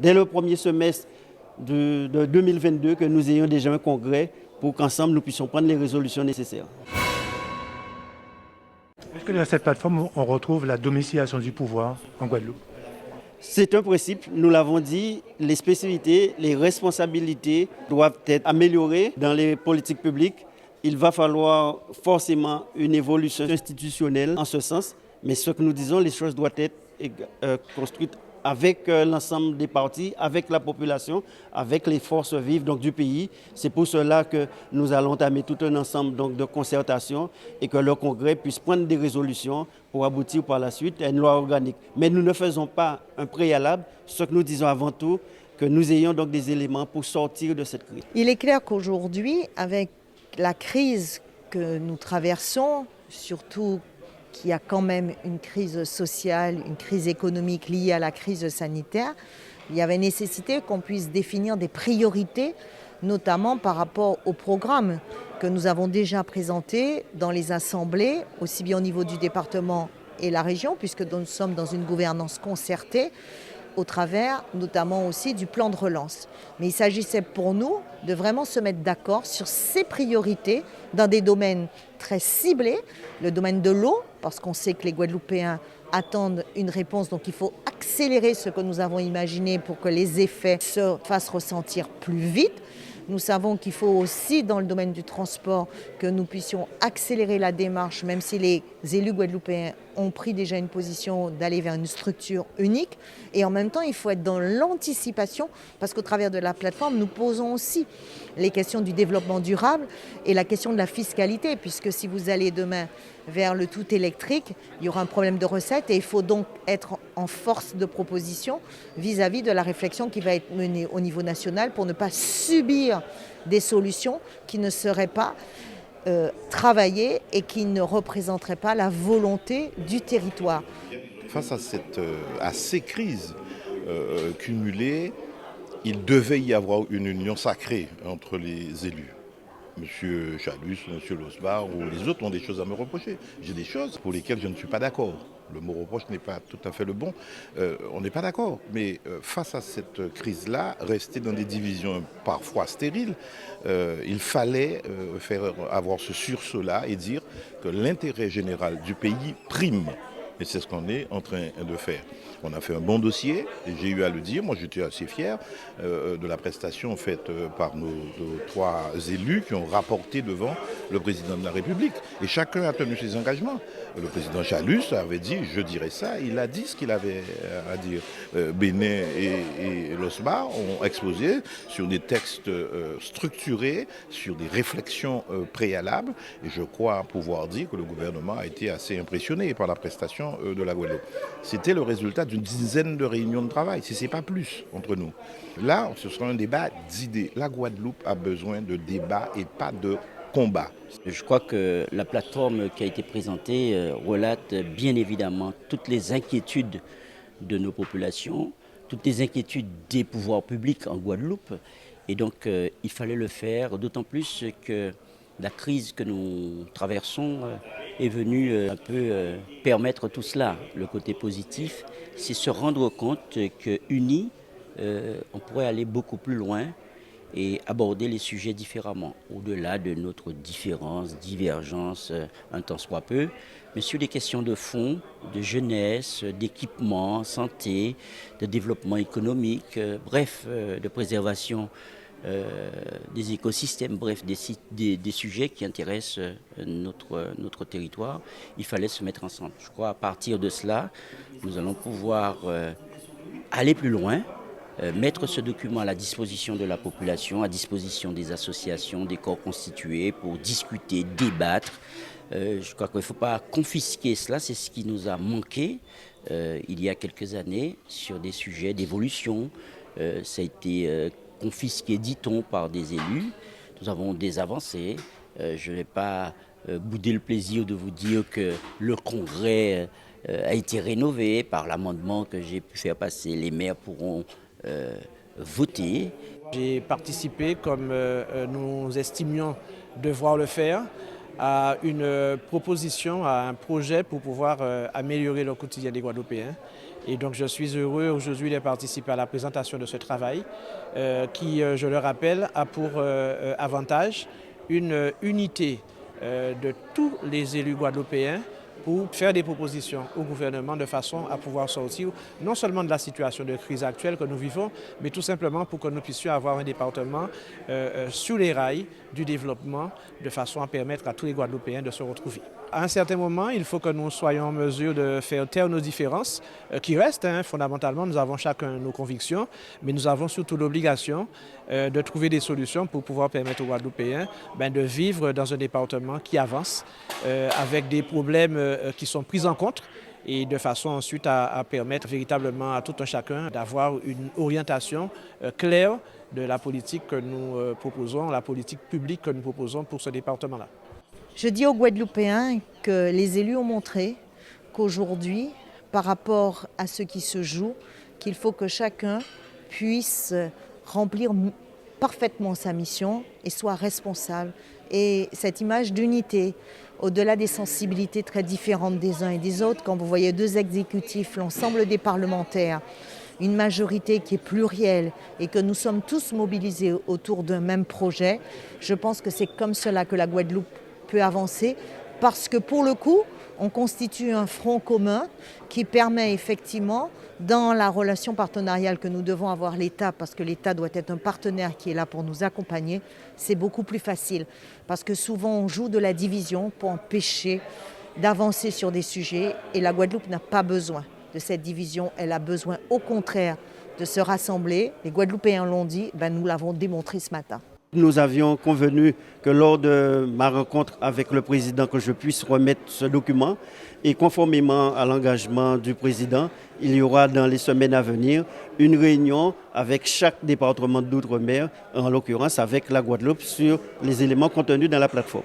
dès le premier semestre de 2022 que nous ayons déjà un congrès pour qu'ensemble nous puissions prendre les résolutions nécessaires. Est-ce que dans cette plateforme, on retrouve la domiciliation du pouvoir en Guadeloupe? C'est un principe, nous l'avons dit, les spécificités, les responsabilités doivent être améliorées dans les politiques publiques. Il va falloir forcément une évolution institutionnelle en ce sens, mais ce que nous disons, les choses doivent être construites avec l'ensemble des partis, avec la population, avec les forces vives donc, du pays. C'est pour cela que nous allons entamer tout un ensemble donc, de concertations et que le Congrès puisse prendre des résolutions pour aboutir par la suite à une loi organique. Mais nous ne faisons pas un préalable, ce que nous disons avant tout, que nous ayons donc des éléments pour sortir de cette crise. Il est clair qu'aujourd'hui, avec la crise que nous traversons, surtout qu'il y a quand même une crise sociale, une crise économique liée à la crise sanitaire, il y avait nécessité qu'on puisse définir des priorités, notamment par rapport au programme que nous avons déjà présenté dans les assemblées, aussi bien au niveau du département et la région, puisque nous sommes dans une gouvernance concertée, au travers notamment aussi du plan de relance. Mais il s'agissait pour nous de vraiment se mettre d'accord sur ces priorités dans des domaines très ciblés, le domaine de l'eau, parce qu'on sait que les Guadeloupéens attendent une réponse, donc il faut accélérer ce que nous avons imaginé pour que les effets se fassent ressentir plus vite. Nous savons qu'il faut aussi, dans le domaine du transport, que nous puissions accélérer la démarche, même si les élus guadeloupéens ont pris déjà une position d'aller vers une structure unique. Et en même temps, il faut être dans l'anticipation, parce qu'au travers de la plateforme, nous posons aussi les questions du développement durable et la question de la fiscalité, puisque si vous allez demain vers le tout électrique, il y aura un problème de recettes et il faut donc être en force de proposition vis-à-vis de la réflexion qui va être menée au niveau national pour ne pas subir des solutions qui ne seraient pas travaillées et qui ne représenteraient pas la volonté du territoire. Face à ces crises cumulées, il devait y avoir une union sacrée entre les élus. Monsieur Chalus, Monsieur Losbar ou les autres ont des choses à me reprocher. J'ai des choses pour lesquelles je ne suis pas d'accord. Le mot reproche n'est pas tout à fait le bon. On n'est pas d'accord. Mais face à cette crise-là, rester dans des divisions parfois stériles, il fallait avoir ce sursaut-là et dire que l'intérêt général du pays prime. Et c'est ce qu'on est en train de faire. On a fait un bon dossier, et j'ai eu à le dire, moi j'étais assez fier de la prestation faite par nos trois élus qui ont rapporté devant le président de la République. Et chacun a tenu ses engagements. Le président Chalus avait dit, je dirais ça, il a dit ce qu'il avait à dire. Bénin et l'OSMA ont exposé sur des textes structurés, sur des réflexions préalables, et je crois pouvoir dire que le gouvernement a été assez impressionné par la prestation de la Guadeloupe. C'était le résultat d'une dizaine de réunions de travail, si ce n'est pas plus, entre nous. Là, ce sera un débat d'idées. La Guadeloupe a besoin de débats et pas de combats. Je crois que la plateforme qui a été présentée relate bien évidemment toutes les inquiétudes de nos populations, toutes les inquiétudes des pouvoirs publics en Guadeloupe. Et donc, il fallait le faire, d'autant plus que la crise que nous traversons est venue un peu permettre tout cela. Le côté positif, c'est se rendre compte qu'unis, on pourrait aller beaucoup plus loin et aborder les sujets différemment, au-delà de notre différence, divergence, un tant soit peu, mais sur des questions de fond, de jeunesse, d'équipement, santé, de développement économique, bref, de préservation des écosystèmes, bref, des sujets qui intéressent notre territoire. Il fallait se mettre ensemble. Je crois à partir de cela, nous allons pouvoir aller plus loin, mettre ce document à la disposition de la population, à disposition des associations, des corps constitués pour discuter, débattre. Je crois qu'il ne faut pas confisquer cela, c'est ce qui nous a manqué il y a quelques années sur des sujets d'évolution. Ça a été confisqué, dit-on, par des élus. Nous avons des avancées. Je ne vais pas bouder le plaisir de vous dire que le Congrès a été rénové par l'amendement que j'ai pu faire passer. Les maires pourront voter. J'ai participé, comme nous estimions devoir le faire, à une proposition, à un projet pour pouvoir améliorer le quotidien des Guadeloupéens. Et donc je suis heureux aujourd'hui de participer à la présentation de ce travail qui, je le rappelle, a pour avantage une unité de tous les élus guadeloupéens pour faire des propositions au gouvernement de façon à pouvoir sortir non seulement de la situation de crise actuelle que nous vivons, mais tout simplement pour que nous puissions avoir un département sur les rails du développement de façon à permettre à tous les Guadeloupéens de se retrouver. À un certain moment, il faut que nous soyons en mesure de faire taire nos différences qui restent. Fondamentalement, nous avons chacun nos convictions, mais nous avons surtout l'obligation de trouver des solutions pour pouvoir permettre aux Guadeloupéens de vivre dans un département qui avance avec des problèmes qui sont pris en compte et de façon ensuite à permettre véritablement à tout un chacun d'avoir une orientation claire de la politique que nous proposons, la politique publique que nous proposons pour ce département-là. Je dis aux Guadeloupéens que les élus ont montré qu'aujourd'hui, par rapport à ce qui se joue, qu'il faut que chacun puisse remplir parfaitement sa mission et soit responsable. Et cette image d'unité, au-delà des sensibilités très différentes des uns et des autres, quand vous voyez deux exécutifs, l'ensemble des parlementaires, une majorité qui est plurielle et que nous sommes tous mobilisés autour d'un même projet, je pense que c'est comme cela que la Guadeloupe peut avancer, parce que pour le coup, on constitue un front commun qui permet effectivement, dans la relation partenariale que nous devons avoir l'État, parce que l'État doit être un partenaire qui est là pour nous accompagner, c'est beaucoup plus facile. Parce que souvent on joue de la division pour empêcher d'avancer sur des sujets et la Guadeloupe n'a pas besoin de cette division, elle a besoin au contraire de se rassembler. Les Guadeloupéens l'ont dit, nous l'avons démontré ce matin. Nous avions convenu que lors de ma rencontre avec le président, que je puisse remettre ce document. Et conformément à l'engagement du président, il y aura dans les semaines à venir une réunion avec chaque département d'outre-mer, en l'occurrence avec la Guadeloupe, sur les éléments contenus dans la plateforme.